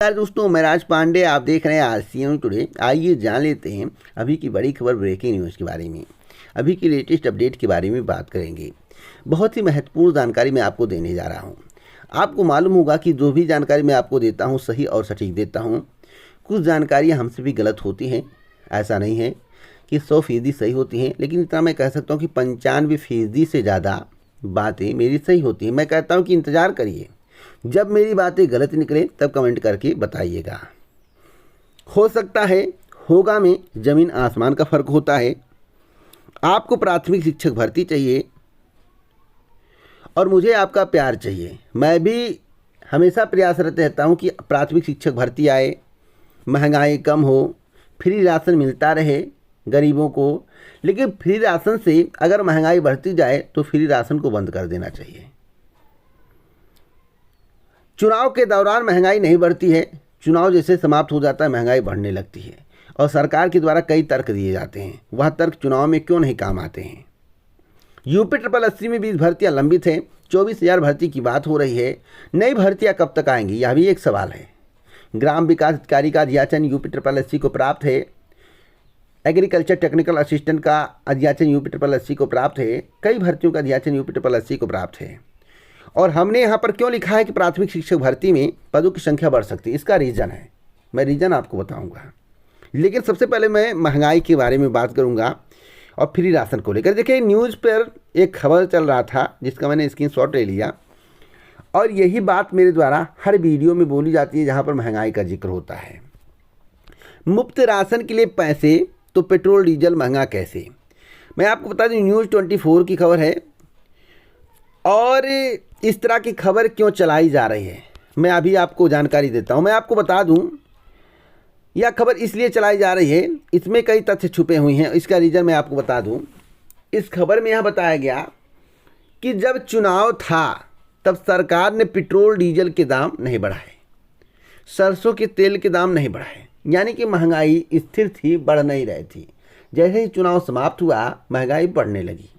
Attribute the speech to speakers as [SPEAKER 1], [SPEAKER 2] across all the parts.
[SPEAKER 1] नमस्कार दोस्तों, मैं राज पांडे। आप देख रहे हैं आरसीएम टुडे। आइए जान लेते हैं अभी की बड़ी खबर, ब्रेकिंग न्यूज़ के बारे में। अभी की लेटेस्ट अपडेट के बारे में बात करेंगे। बहुत ही महत्वपूर्ण जानकारी मैं आपको देने जा रहा हूं। आपको मालूम होगा कि जो भी जानकारी मैं आपको देता हूं सही और सटीक देता हूं। कुछ जानकारियाँ हमसे भी गलत होती हैं, ऐसा नहीं है कि 100% सही होती हैं, लेकिन इतना मैं कह सकता हूँ कि 95% से ज़्यादा बातें मेरी सही होती हैं। मैं कहता हूँ कि इंतज़ार करिए, जब मेरी बातें गलत निकले तब कमेंट करके बताइएगा। हो सकता है होगा में ज़मीन आसमान का फ़र्क होता है। आपको प्राथमिक शिक्षक भर्ती चाहिए और मुझे आपका प्यार चाहिए। मैं भी हमेशा प्रयासरत रहता हूं कि प्राथमिक शिक्षक भर्ती आए, महंगाई कम हो, फ्री राशन मिलता रहे गरीबों को। लेकिन फ्री राशन से अगर महंगाई बढ़ती जाए तो फ्री राशन को बंद कर देना चाहिए। चुनाव के दौरान महंगाई नहीं बढ़ती है, चुनाव जैसे समाप्त हो जाता है महंगाई बढ़ने लगती है। और सरकार के द्वारा कई तर्क दिए जाते हैं, वह तर्क चुनाव में क्यों नहीं काम आते हैं। यूपी 888 में 20 भर्तियाँ लंबित हैं, 24,000 भर्ती की बात हो रही है। नई भर्तियाँ कब तक आएंगी, यह भी एक सवाल है। ग्राम विकास अधिकारी का अध्याचन यूपी 888 को प्राप्त है। एग्रीकल्चर टेक्निकल असिस्टेंट का अध्याचन यूपी 888 को प्राप्त है। कई भर्तियों का अध्याचन यूपी 888 को प्राप्त है। और हमने यहाँ पर क्यों लिखा है कि प्राथमिक शिक्षक भर्ती में पदों की संख्या बढ़ सकती है, इसका रीज़न है। मैं रीज़न आपको बताऊंगा, लेकिन सबसे पहले मैं महंगाई के बारे में बात करूंगा और फ्री राशन को लेकर। देखिए, न्यूज़ पर एक खबर चल रहा था जिसका मैंने स्क्रीनशॉट ले लिया, और यही बात मेरे द्वारा हर वीडियो में बोली जाती है जहाँ पर महंगाई का जिक्र होता है। मुफ्त राशन के लिए पैसे तो पेट्रोल डीजल महंगा कैसे। मैं आपको बता दूँ, न्यूज़ 24 की खबर है। और इस तरह की खबर क्यों चलाई जा रही है, मैं अभी आपको जानकारी देता हूं। मैं आपको बता दूं, यह खबर इसलिए चलाई जा रही है, इसमें कई तथ्य छुपे हुए हैं। इसका रीज़न मैं आपको बता दूं। इस खबर में यह बताया गया कि जब चुनाव था तब सरकार ने पेट्रोल डीजल के दाम नहीं बढ़ाए, सरसों के तेल के दाम नहीं बढ़ाए, यानी कि महंगाई स्थिर थी, बढ़ नहीं रही थी। जैसे ही चुनाव समाप्त हुआ महंगाई बढ़ने लगी।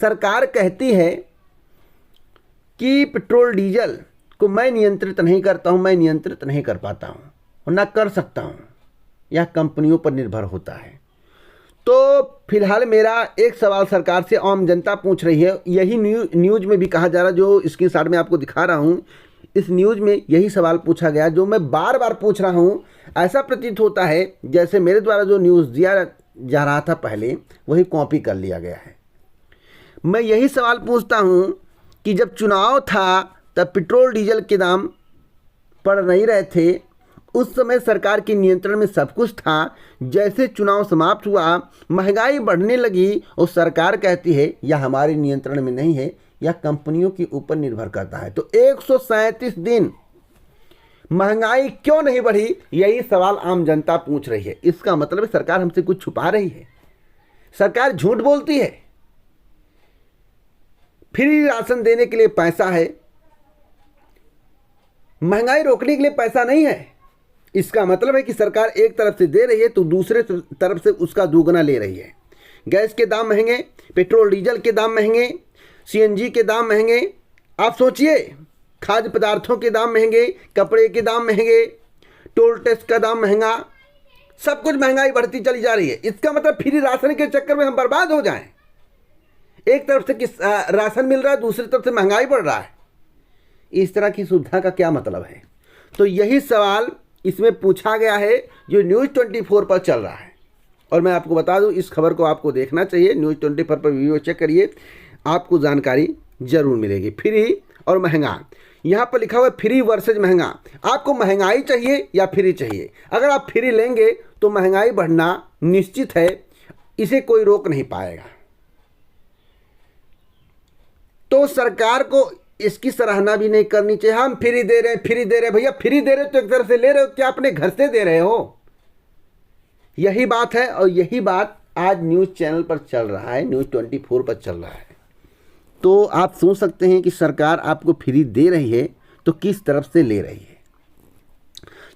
[SPEAKER 1] सरकार कहती है कि पेट्रोल डीजल को मैं नियंत्रित नहीं करता हूं, मैं नियंत्रित नहीं कर पाता हूं और ना कर सकता हूं, यह कंपनियों पर निर्भर होता है। तो फिलहाल मेरा एक सवाल सरकार से आम जनता पूछ रही है, यही न्यूज़ में भी कहा जा रहा, जो स्क्रीनशॉट में आपको दिखा रहा हूं, इस न्यूज़ में यही सवाल पूछा गया जो मैं बार बार पूछ रहा हूं। ऐसा प्रतीत होता है जैसे मेरे द्वारा जो न्यूज़ दिया जा रहा था पहले, वही कॉपी कर लिया गया है। मैं यही सवाल पूछता हूँ कि जब चुनाव था तब पेट्रोल डीजल के दाम बढ़ नहीं रहे थे, उस समय सरकार के नियंत्रण में सब कुछ था। जैसे चुनाव समाप्त हुआ महंगाई बढ़ने लगी और सरकार कहती है यह हमारे नियंत्रण में नहीं है, यह कंपनियों के ऊपर निर्भर करता है। तो 137 दिन महंगाई क्यों नहीं बढ़ी, यही सवाल आम जनता पूछ रही है। इसका मतलब है सरकार हमसे कुछ छुपा रही है, सरकार झूठ बोलती है। फ्री राशन देने के लिए पैसा है, महंगाई रोकने के लिए पैसा नहीं है। इसका मतलब है कि सरकार एक तरफ से दे रही है तो दूसरे तरफ से उसका दोगुना ले रही है। गैस के दाम महंगे, पेट्रोल डीजल के दाम महंगे, सीएनजी के दाम महंगे। आप सोचिए, खाद्य पदार्थों के दाम महंगे, कपड़े के दाम महंगे, टोल टैक्स का दाम महंगा, सब कुछ महंगाई बढ़ती चली जा रही है। इसका मतलब फ्री राशन के चक्कर में हम बर्बाद हो जाएं। एक तरफ से राशन मिल रहा है, दूसरी तरफ से महंगाई बढ़ रहा है। इस तरह की सुविधा का क्या मतलब है। तो यही सवाल इसमें पूछा गया है जो न्यूज़ 24 पर चल रहा है। और मैं आपको बता दूं, इस खबर को आपको देखना चाहिए। न्यूज़ 24 पर वीडियो चेक करिए, आपको जानकारी जरूर मिलेगी। फ्री और महंगा, यहाँ पर लिखा हुआ है फ्री वर्सेज महंगा। आपको महंगाई चाहिए या फ्री चाहिए। अगर आप फ्री लेंगे तो महंगाई बढ़ना निश्चित है, इसे कोई रोक नहीं पाएगा। तो सरकार को इसकी सराहना भी नहीं करनी चाहिए। हम फ्री दे रहे हैं, फ्री दे रहे हैं। भैया फ्री दे रहे हो तो एक तरफ से ले रहे हो, क्या अपने घर से दे रहे हो? यही बात है। और यही बात आज न्यूज़ चैनल पर चल रहा है, न्यूज़ 24 पर चल रहा है। तो आप सोच सकते हैं कि सरकार आपको फ्री दे रही है तो किस तरफ से ले रही है।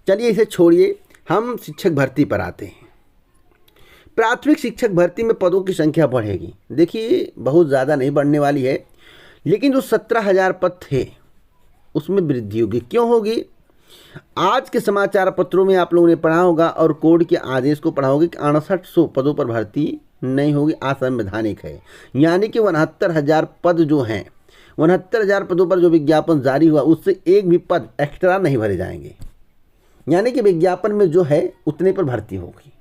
[SPEAKER 1] चलिए इसे छोड़िए, हम शिक्षक भर्ती पर आते हैं। प्राथमिक शिक्षक भर्ती में पदों की संख्या बढ़ेगी। देखिए, बहुत ज़्यादा नहीं बढ़ने वाली है, लेकिन जो 17,000 पद थे उसमें वृद्धि होगी। क्यों होगी? आज के समाचार पत्रों में आप लोगों ने पढ़ा होगा और कोर्ट के आदेश को पढ़ा होगा कि 6800 पदों पर भर्ती नहीं होगी, असंवैधानिक है। यानी कि 69,000 पद जो हैं, 69,000 पदों पर जो विज्ञापन जारी हुआ उससे एक भी पद एक्स्ट्रा नहीं भरे जाएंगे। यानी कि विज्ञापन में जो है उतने पर भर्ती होगी।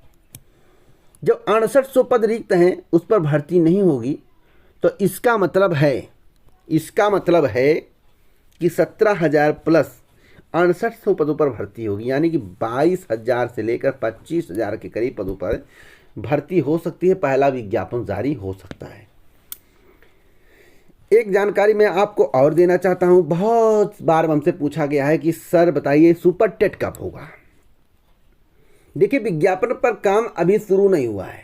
[SPEAKER 1] जब 6800 पद रिक्त हैं उस पर भर्ती नहीं होगी तो इसका मतलब है कि 17,000 प्लस 6800 पदों पर भर्ती होगी। यानी कि 22,000 से लेकर 25,000 के करीब पदों पर भर्ती हो सकती है, पहला विज्ञापन जारी हो सकता है। एक जानकारी मैं आपको और देना चाहता हूं, बहुत बार हमसे पूछा गया है कि सर बताइए सुपर टेट कब होगा। देखिए, विज्ञापन पर काम अभी शुरू नहीं हुआ है।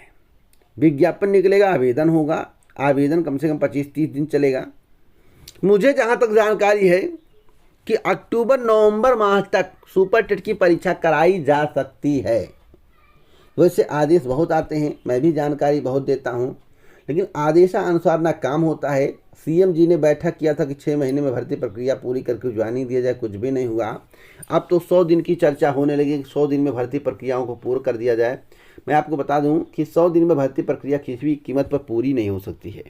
[SPEAKER 1] विज्ञापन निकलेगा, आवेदन होगा, आवेदन कम से कम 25-30 दिन चलेगा। मुझे जहां तक जानकारी है कि अक्टूबर-नवंबर माह तक सुपर टेट की परीक्षा कराई जा सकती है। वैसे आदेश बहुत आते हैं, मैं भी जानकारी बहुत देता हूं, लेकिन आदेशानुसार ना काम होता है। सीएम जी ने बैठक किया था कि 6 महीने में भर्ती प्रक्रिया पूरी करके ज्वाइनिंग दिया जाए, कुछ भी नहीं हुआ। अब तो 100 दिन की चर्चा होने लगी कि 100 दिन में भर्ती प्रक्रियाओं को पूरा कर दिया जाए। मैं आपको बता दूं कि 100 दिन में भर्ती प्रक्रिया किसी भी कीमत पर पूरी नहीं हो सकती है।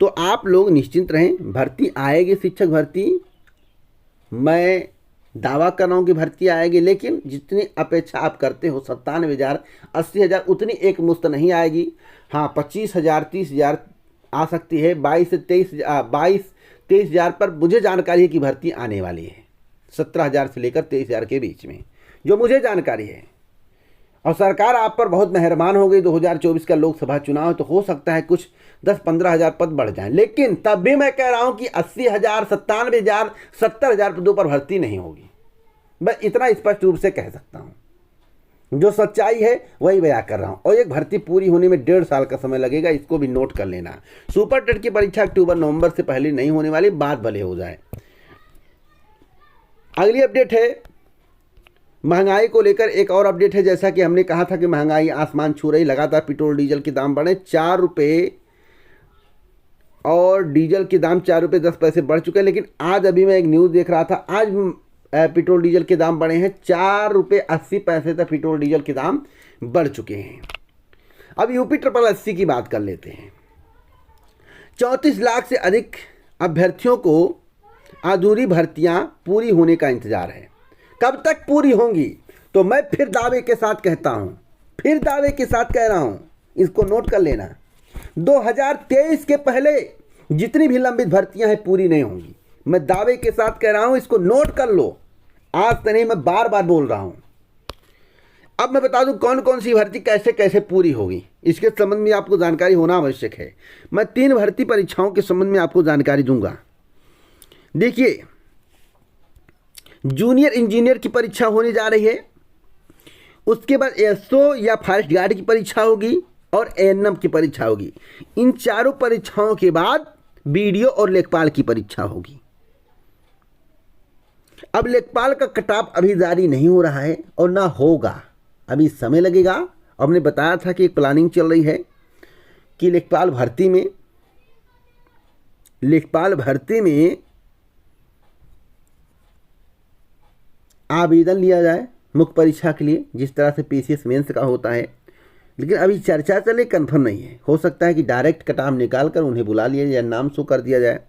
[SPEAKER 1] तो आप लोग निश्चिंत रहें, भर्ती आएगी, शिक्षक भर्ती मैं दावा कर रहा हूँ कि भर्ती आएगी, लेकिन जितनी अपेक्षा आप करते हो 97,000 80,000 उतनी एक मुश्त नहीं आएगी। हाँ, 25,000 30,000 आ सकती है। 22 से 23,000 पर मुझे जानकारी है कि भर्ती आने वाली है, 17,000 से लेकर 23,000 के बीच में, जो मुझे जानकारी है। और सरकार आप पर बहुत मेहरबान हो गई। 2024 का लोकसभा चुनाव है तो हो सकता है कुछ 10-15,000 पद बढ़ जाएं, लेकिन तब भी मैं कह रहा हूं कि 80,000 97,000 70,000 पदों पर भर्ती नहीं होगी। मैं इतना स्पष्ट रूप से कह सकता हूं, जो सच्चाई है वही बयां कर रहा हूं। और एक भर्ती पूरी होने में 1.5 साल का समय लगेगा, इसको भी नोट कर लेना। सुपर टेट की परीक्षा अक्टूबर-नवंबर से पहले नहीं होने वाली, बात भले हो जाए। अगली अपडेट है महंगाई को लेकर। एक और अपडेट है, जैसा कि हमने कहा था कि महंगाई आसमान छू रही, लगातार पेट्रोल डीजल के दाम बढ़े। 4 रुपये और डीजल के दाम 4 रुपये 10 पैसे बढ़ चुके हैं। लेकिन आज अभी मैं एक न्यूज़ देख रहा था, आज पेट्रोल डीजल के दाम बढ़े हैं, 4 रुपये 80 पैसे तक पेट्रोल डीजल के दाम बढ़ चुके हैं। अब यूपी 888 की बात कर लेते हैं। 34 लाख से अधिक अभ्यर्थियों को अधूरी भर्तियां पूरी होने का इंतजार है। कब तक पूरी होंगी? तो मैं फिर दावे के साथ कहता हूं, फिर दावे के साथ कह रहा हूं, इसको नोट कर लेना। 2023 के पहले जितनी भी लंबित भर्तियां हैं पूरी नहीं होंगी। मैं दावे के साथ कह रहा हूं, इसको नोट कर लो। आज तो नहीं, मैं बार बार बोल रहा हूं। अब मैं बता दूं कौन कौन सी भर्ती कैसे कैसे पूरी होगी, इसके संबंध में आपको जानकारी होना आवश्यक है। मैं 3 भर्ती परीक्षाओं के संबंध में आपको जानकारी दूंगा। देखिए, जूनियर इंजीनियर की परीक्षा होने जा रही है, उसके बाद एसओ या फॉरेस्ट गार्ड की परीक्षा होगी और एएनएम की परीक्षा होगी। इन चारों परीक्षाओं के बाद बीडीओ और लेखपाल की परीक्षा होगी। अब लेखपाल का कटाप अभी जारी नहीं हो रहा है और ना होगा, अभी समय लगेगा। हमने बताया था कि एक प्लानिंग चल रही है कि लेखपाल भर्ती में आवेदन लिया जाए मुख्य परीक्षा के लिए, जिस तरह से पीसीएस मेंस का होता है। लेकिन अभी चर्चा चले, कंफर्म नहीं है। हो सकता है कि डायरेक्ट कटाव निकाल कर उन्हें बुला लिया जाए, नाम शो कर दिया जाए।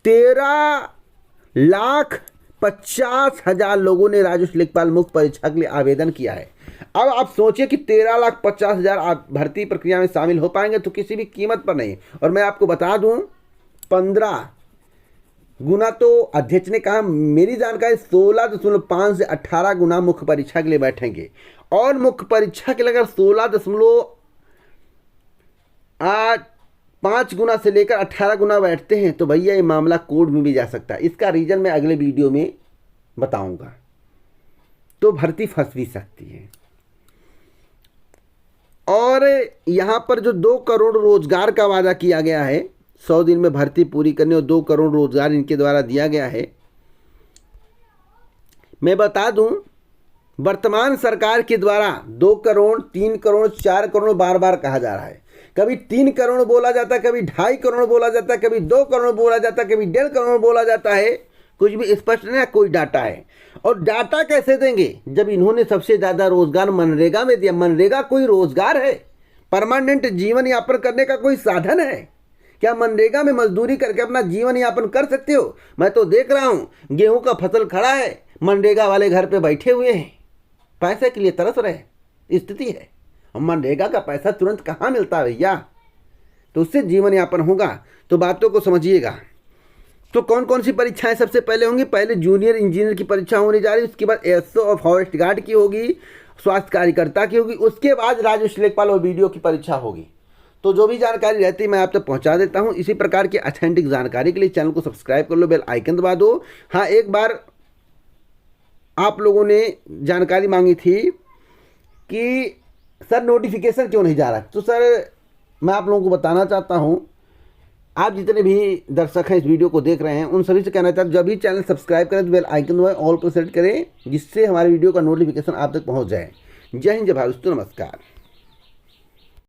[SPEAKER 1] 13,50,000 लोगों ने राजस्व लेखपाल मुख्य परीक्षा के लिए आवेदन किया है। अब आप सोचिए कि 13,50,000 भर्ती प्रक्रिया में शामिल हो पाएंगे तो किसी भी कीमत पर नहीं। और मैं आपको बता दूं, 15 गुना तो अध्यक्ष ने कहा, मेरी जानकारी 16.5 से 18 गुना मुख्य परीक्षा के लिए बैठेंगे। और मुख्य परीक्षा के लिए अगर 16.5 गुना से लेकर 18 गुना बैठते हैं तो भैया ये मामला कोर्ट में भी जा सकता है। इसका रीजन मैं अगले वीडियो में बताऊंगा। तो भर्ती फंस भी सकती है। और यहाँ पर जो 2 करोड़ रोजगार का वादा किया गया है, 100 दिन में भर्ती पूरी करने और 2 करोड़ रोजगार इनके द्वारा दिया गया है। मैं बता दूं, वर्तमान सरकार के द्वारा 2 करोड़ 3 करोड़ 4 करोड़ बार बार कहा जा रहा है। कभी 3 करोड़ बोला जाता है, कभी 2.5 करोड़ बोला जाता है, कभी 2 करोड़ बोला जाता है, कभी 1.5 करोड़ बोला जाता है। कुछ भी स्पष्ट नहीं, कोई डाटा है। और डाटा कैसे देंगे जब इन्होंने सबसे ज़्यादा रोजगार मनरेगा में दिया। मनरेगा कोई रोजगार है? परमानेंट जीवन यापन करने का कोई साधन है क्या? मनरेगा में मजदूरी करके अपना जीवन यापन कर सकते हो? मैं तो देख रहा हूं गेहूं का फसल खड़ा है, मनरेगा वाले घर पे बैठे हुए हैं, पैसे के लिए तरस रहे स्थिति है। और मनरेगा का पैसा तुरंत कहाँ मिलता है भैया? तो उससे जीवन यापन होगा। तो बातों को समझिएगा। तो कौन कौन सी परीक्षाएं सबसे पहले होंगी? पहले जूनियर इंजीनियर की परीक्षा होने जा रही है, उसके बाद एसओ और फॉरेस्ट गार्ड की होगी, स्वास्थ्य कार्यकर्ता की होगी, उसके बाद राजस्व लेखपाल और बीडीओ की परीक्षा होगी। तो जो भी जानकारी रहती है मैं आप तक पहुंचा देता हूं। इसी प्रकार की ऑथेंटिक जानकारी के लिए चैनल को सब्सक्राइब कर लो, बेल आइकन दबा दो। हाँ, एक बार आप लोगों ने जानकारी मांगी थी कि सर नोटिफिकेशन क्यों नहीं जा रहा। तो सर मैं आप लोगों को बताना चाहता हूं, आप जितने भी दर्शक हैं इस वीडियो को देख रहे हैं उन सभी से कहना चाहता हूं, जब भी चैनल सब्सक्राइब करें तो बेल आइकन दबाएं, ऑल पर सेलेक्ट करें, जिससे हमारे वीडियो का नोटिफिकेशन आप तक पहुंच जाए। जय हिंद, जय भारत, नमस्कार।